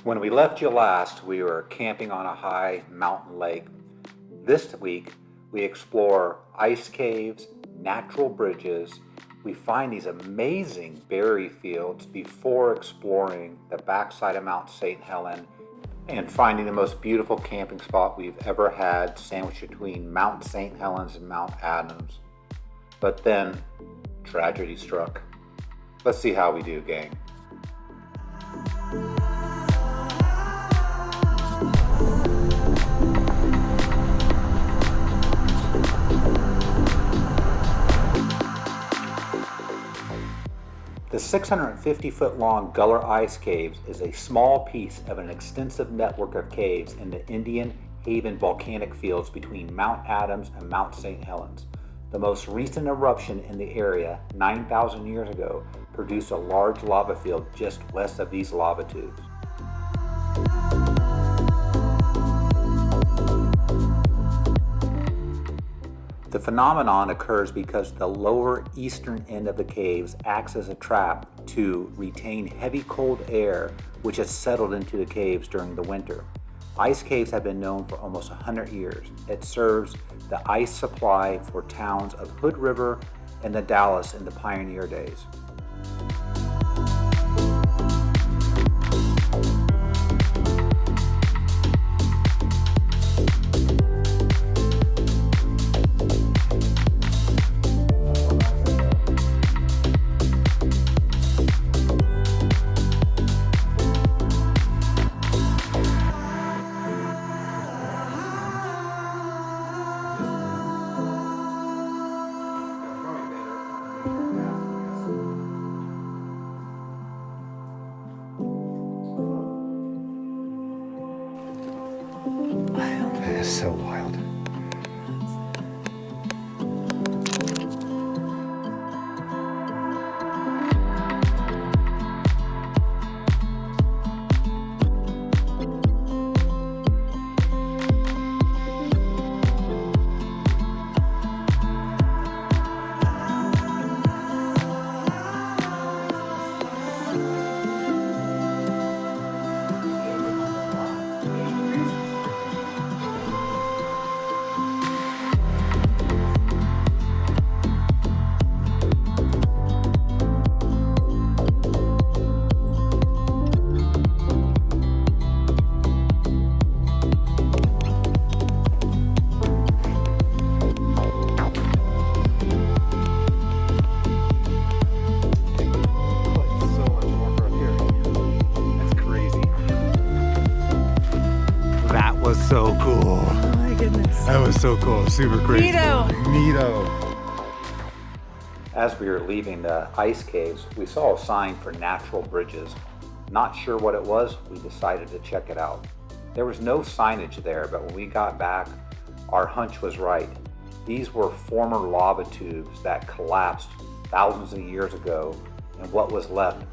When we left you last, we were camping on a high mountain lake. This week, we explore ice caves, natural bridges. We find these amazing berry fields before exploring the backside of Mount St. Helen and finding the most beautiful camping spot we've ever had, sandwiched between Mount St. Helens and Mount Adams. But then, tragedy struck. Let's see how we do, gang. The 650-foot-long Guler Ice Caves is a small piece of an extensive network of caves in the Indian Haven volcanic fields between Mount Adams and Mount St. Helens. The most recent eruption in the area, 9,000 years ago, produced a large lava field just west of these lava tubes. The phenomenon occurs because the lower eastern end of the caves acts as a trap to retain heavy cold air which has settled into the caves during the winter. Ice caves have been known for almost 100 years. It serves the ice supply for towns of Hood River and the Dalles in the pioneer days. It's so wild. So cool. Oh my goodness. That was so cool. Super crazy. Neato. As we were leaving the ice caves, we saw a sign for natural bridges. Not sure what it was, we decided to check it out. There was no signage there, but when we got back, our hunch was right. These were former lava tubes that collapsed thousands of years ago, and what was left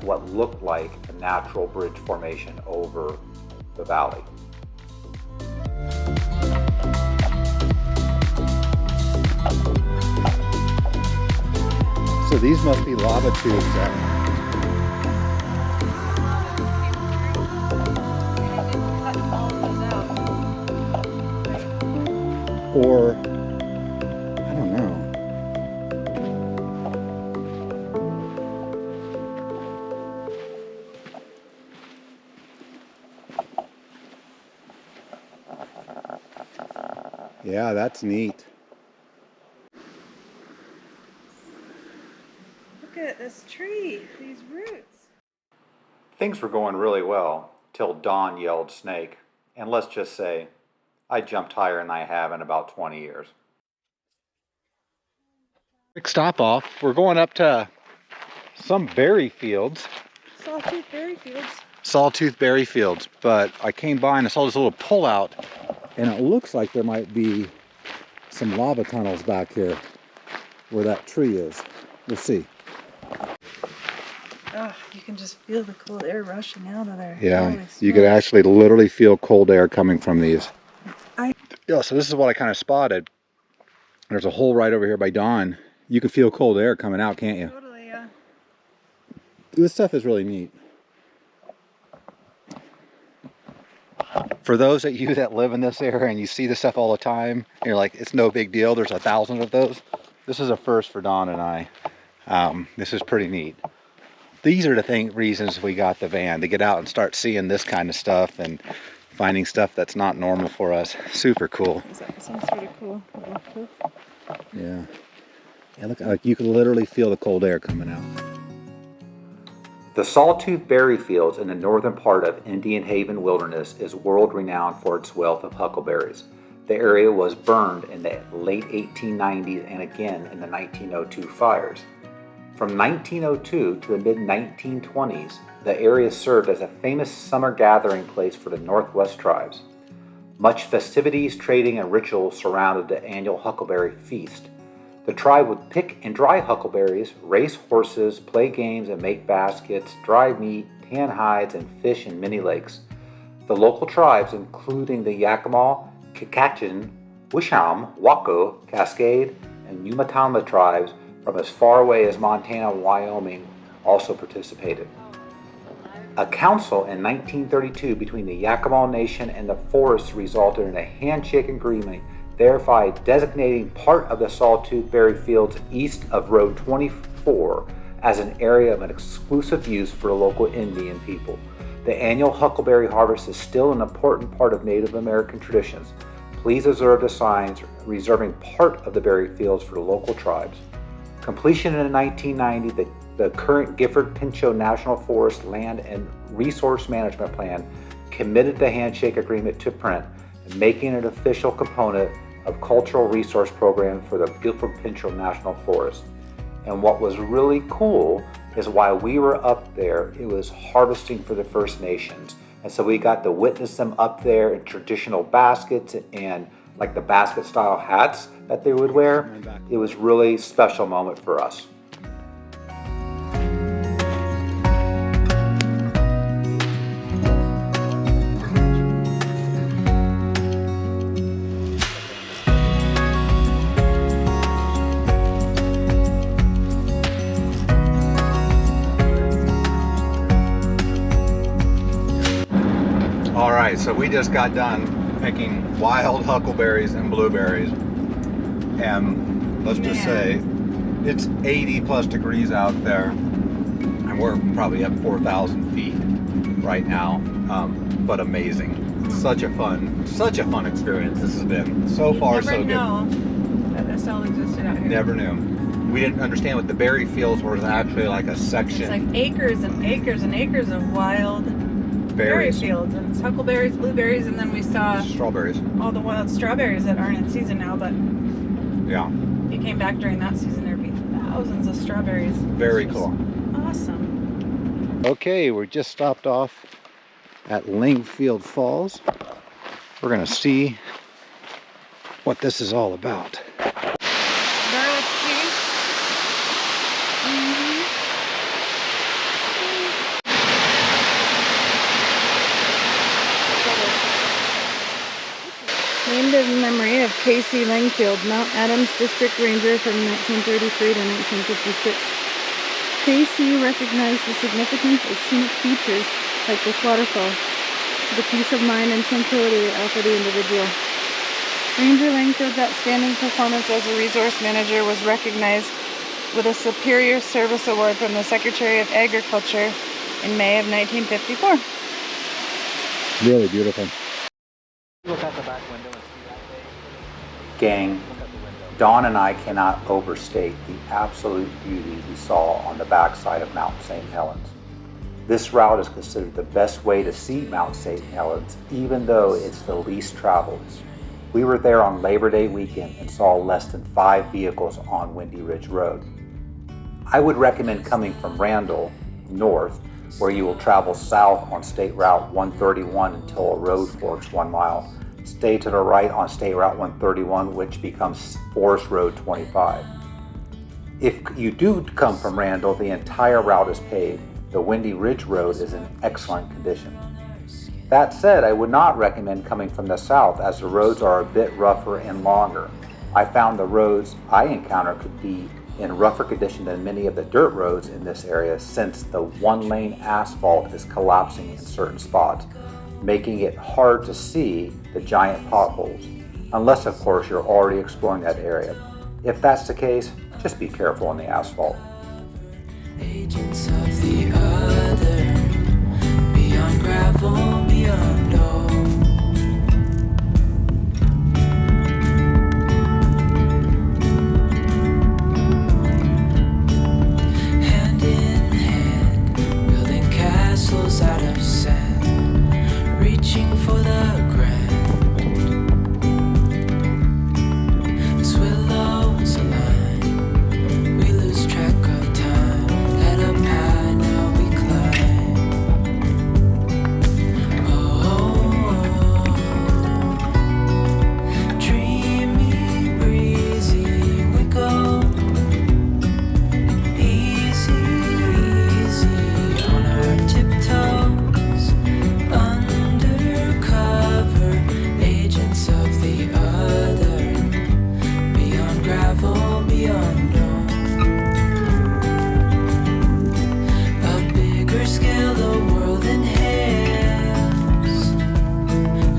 what looked like a natural bridge formation over the valley. So these must be lava tubes. Or, I don't know. Yeah, that's neat. Look at this tree, these roots. Things were going really well till Dawn yelled snake, and let's just say, I jumped higher than I have in about 20 years. Quick stop off. We're going up to some berry fields. Sawtooth Berry Fields. Sawtooth Berry Fields. But I came by and I saw this little pullout, and it looks like there might be some lava tunnels back here where that tree is. We'll see. Oh, you can just feel the cold air rushing out of there. Yeah, Holy you could smokes. actually literally feel cold air coming from these. I Yeah, so this is what I kind of spotted. There's a hole right over here by Dawn. You can feel cold air coming out, can't you? totally, yeah. This stuff is really neat. For those of you that live in this area and you see this stuff all the time, and you're like, it's no big deal, there's 1,000 of those. This is a first for Dawn and I. This is pretty neat. These are the reasons we got the van, to get out and start seeing this kind of stuff and finding stuff that's not normal for us. Super cool. That sounds pretty cool. Yeah. Yeah, look, like you can literally feel the cold air coming out. The Sawtooth Berry Fields in the northern part of Indian Haven Wilderness is world-renowned for its wealth of huckleberries. The area was burned in the late 1890s and again in the 1902 fires. From 1902 to the mid-1920s, the area served as a famous summer gathering place for the Northwest tribes. Much festivities, trading, and rituals surrounded the annual Huckleberry Feast. The tribe would pick and dry huckleberries, race horses, play games, and make baskets, dry meat, tan hides, and fish in many lakes. The local tribes, including the Yakima, Kicachin, Wisham, Waco, Cascade, and Umatama tribes from as far away as Montana and Wyoming, also participated. A council in 1932 between the Yakima Nation and the forests resulted in a handshake agreement thereby designating part of the Sawtooth Berry Fields east of Road 24 as an area of an exclusive use for the local Indian people. The annual huckleberry harvest is still an important part of Native American traditions. Please observe the signs reserving part of the berry fields for the local tribes. Completion in 1990, the current Gifford-Pinchot National Forest Land and Resource Management Plan committed the handshake agreement to print, making it an official component of cultural resource program for the Gifford-Pinchot National Forest. And what was really cool is while we were up there, it was harvesting for the First Nations. And so we got to witness them up there in traditional baskets and like the basket style hats that they would wear. It was really a special moment for us. All right, so we just got done picking wild huckleberries and blueberries, and let's just say it's 80 plus degrees out there, and we're probably at 4,000 feet right now, but amazing. Such a fun experience this has been. So far, so good. Never knew that this all existed out here. Never knew. We didn't understand what the berry fields were actually like a section. It's like acres and acres and acres of wild berry fields, and it's huckleberries, blueberries, and then we saw strawberries. All the wild strawberries that aren't in season now, but yeah, if you came back during that season, there'd be thousands of strawberries. Very cool. Awesome. Okay, we just stopped off at Lingfield Falls. We're gonna see what this is all about. Garlic tea. Named in memory of Casey Langfield, Mount Adams District Ranger from 1933 to 1956. Casey recognized the significance of scenic features like this waterfall to the peace of mind and tranquility it offered the individual. Ranger Langfield's outstanding performance as a resource manager was recognized with a Superior Service Award from the Secretary of Agriculture in May of 1954. Really beautiful. Look out the back window and see that day. Gang, Dawn and I cannot overstate the absolute beauty we saw on the backside of Mount St. Helens. This route is considered the best way to see Mount St. Helens, even though it's the least traveled. We were there on Labor Day weekend and saw less than 5 vehicles on Windy Ridge Road. I would recommend coming from Randall, north, where you will travel south on State Route 131 until a road forks 1 mile. Stay to the right on State Route 131, which becomes Forest Road 25. If you do come from Randall, the entire route is paved. The Windy Ridge Road is in excellent condition. That said, I would not recommend coming from the south as the roads are a bit rougher and longer. I found the roads I encountered could be in rougher condition than many of the dirt roads in this area since the 1-lane asphalt is collapsing in certain spots. making it hard to see the giant potholes, unless of course you're already exploring that area. If that's the case, just be careful on the asphalt. Agents of the other, beyond gravel, beyond all. Hand in hand, building castles out of sand, reaching for the grand. As willows align, we lose track of time. Head up high, now we climb. Oh, dreamy, breezy, we go. Easy, easy on our tiptoes. Undercover, agents of the other. Beyond gravel, beyond all. A bigger scale the world inhales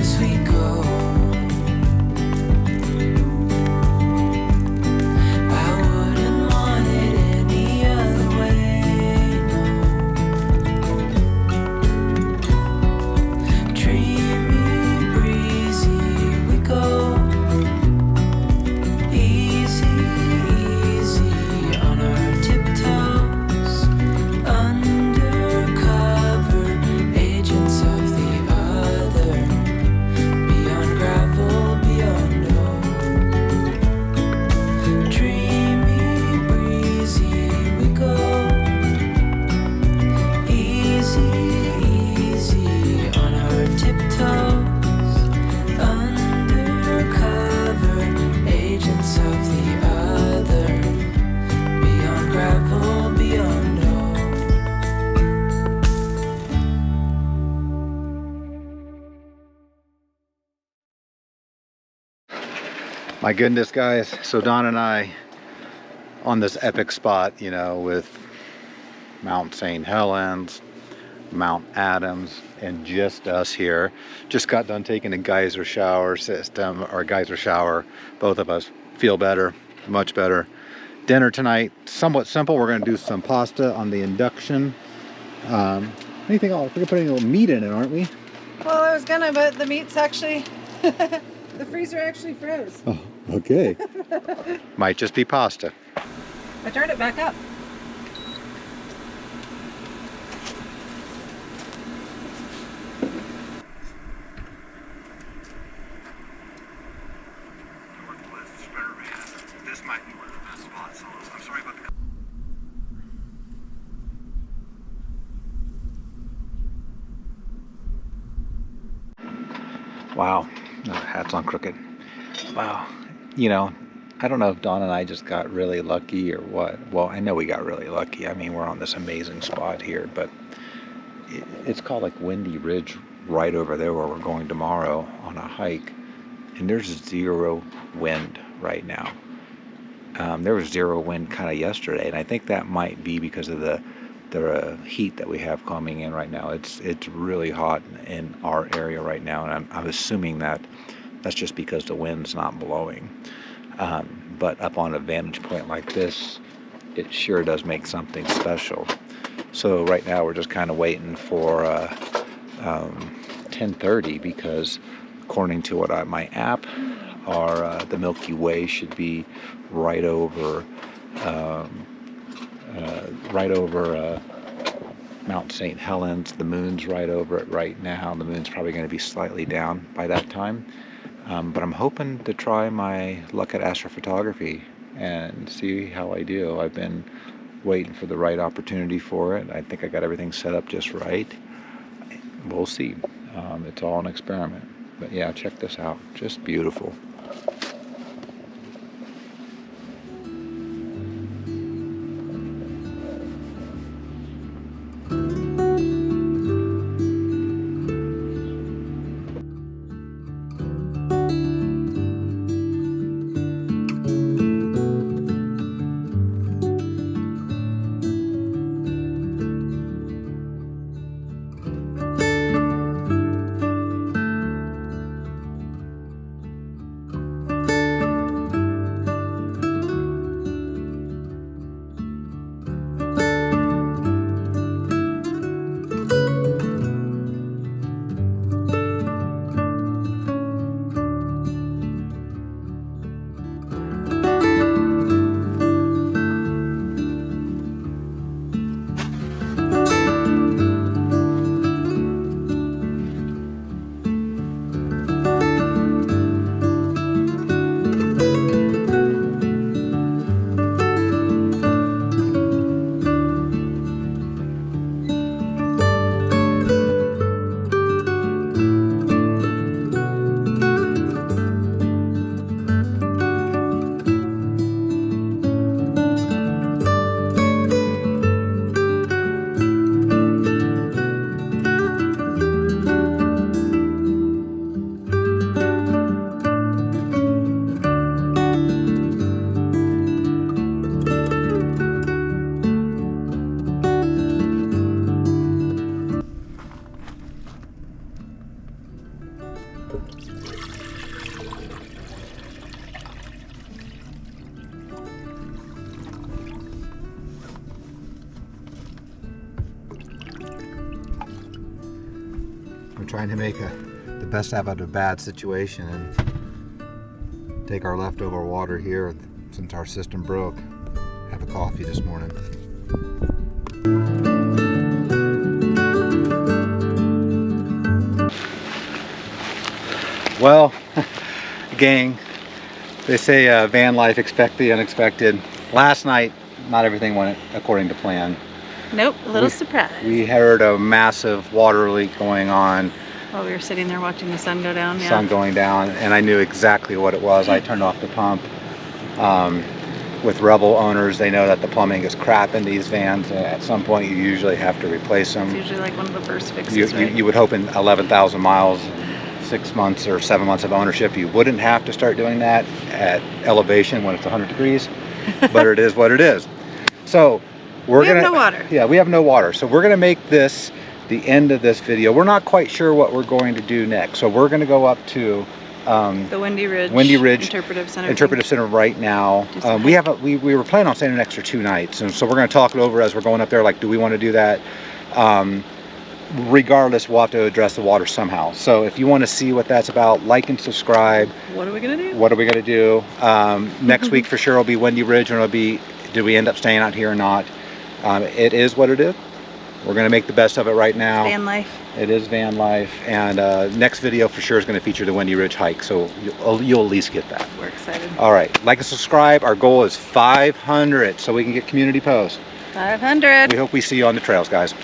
as we go. I wouldn't want it any other way, no. Dreamy, breezy, we go. Easy, easy on our tiptoes. Undercover, agents of the other. Beyond gravel, beyond all. Dreamy, breezy, we go. Easy, easy on our tiptoes. Undercover, agents of the other. Beyond gravel, beyond all. My goodness, guys. So Don and I on this epic spot, you know, with Mount St. Helens, Mount Adams, and just us here. Just got done taking a geyser shower system, or geyser shower. Both of us feel better, much better. Dinner tonight, somewhat simple. We're gonna do some pasta on the induction. Anything else? We're gonna put a little meat in it, aren't we? Well, I was gonna, but the meat's actually, the freezer actually froze. Oh, okay. Might just be pasta. I turned it back up. This might be one of the best spots. I'm sorry about the... Wow, hat's on crooked. Wow, you know, I don't know if Dawn and I just got really lucky or what. Well, I know we got really lucky. I mean, we're on this amazing spot here, but it's called like Windy Ridge right over there where we're going tomorrow on a hike, and there's zero wind right now. There was zero wind kind of yesterday, and I think that might be because of the heat that we have coming in right now. It's really hot in our area right now, and I'm assuming that that's just because the wind's not blowing. But up on a vantage point like this, it sure does make something special. So right now we're just kind of waiting for 10:30, because according to what my app, the Milky Way should be right over Mount St. Helens. The moon's right over it right now. The moon's probably going to be slightly down by that time. But I'm hoping to try my luck at astrophotography and see how I do. I've been waiting for the right opportunity for it. I think I got everything set up just right. We'll see. It's all an experiment. But yeah, check this out. Just beautiful. We're trying to make the best out of a bad situation and take our leftover water here since our system broke. Have a coffee this morning. Well, gang, they say van life, expect the unexpected. Last night, not everything went according to plan. Nope, a little surprise. We heard a massive water leak going on. While we were sitting there watching the sun go down, yeah. Sun going down, and I knew exactly what it was. I turned off the pump. With Rebel owners, they know that the plumbing is crap in these vans. At some point, you usually have to replace them. It's usually like one of the first fixes, right? You would hope in 11,000 miles, 6 months or 7 months of ownership, you wouldn't have to start doing that at elevation when it's 100 degrees, but it is what it is. So we have no water. Yeah, we have no water. So we're gonna make this the end of this video. We're not quite sure what we're going to do next. So we're gonna go up to the Windy Ridge Interpretive Center right now. We were planning on staying an extra 2 nights, and so we're going to talk it over as we're going up there. Like, do we want to do that? Regardless, we'll have to address the water somehow. So if you want to see what that's about, like and subscribe. What are we going to do? What are we going to do? Next week for sure will be Windy Ridge, and it'll be, did we end up staying out here or not? It is what it is. We're going to make the best of it right now. Van life. It is van life, and next video for sure is going to feature the Windy Ridge hike, so you'll at least get that. We're excited. All right, like and subscribe. Our goal is 500, so we can get community posts. 500. We hope we see you on the trails, guys.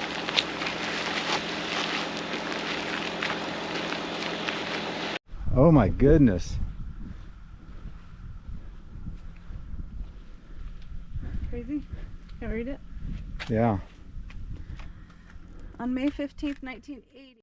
Oh my goodness. Crazy? Can I read it? Yeah. On May 15th, 1980.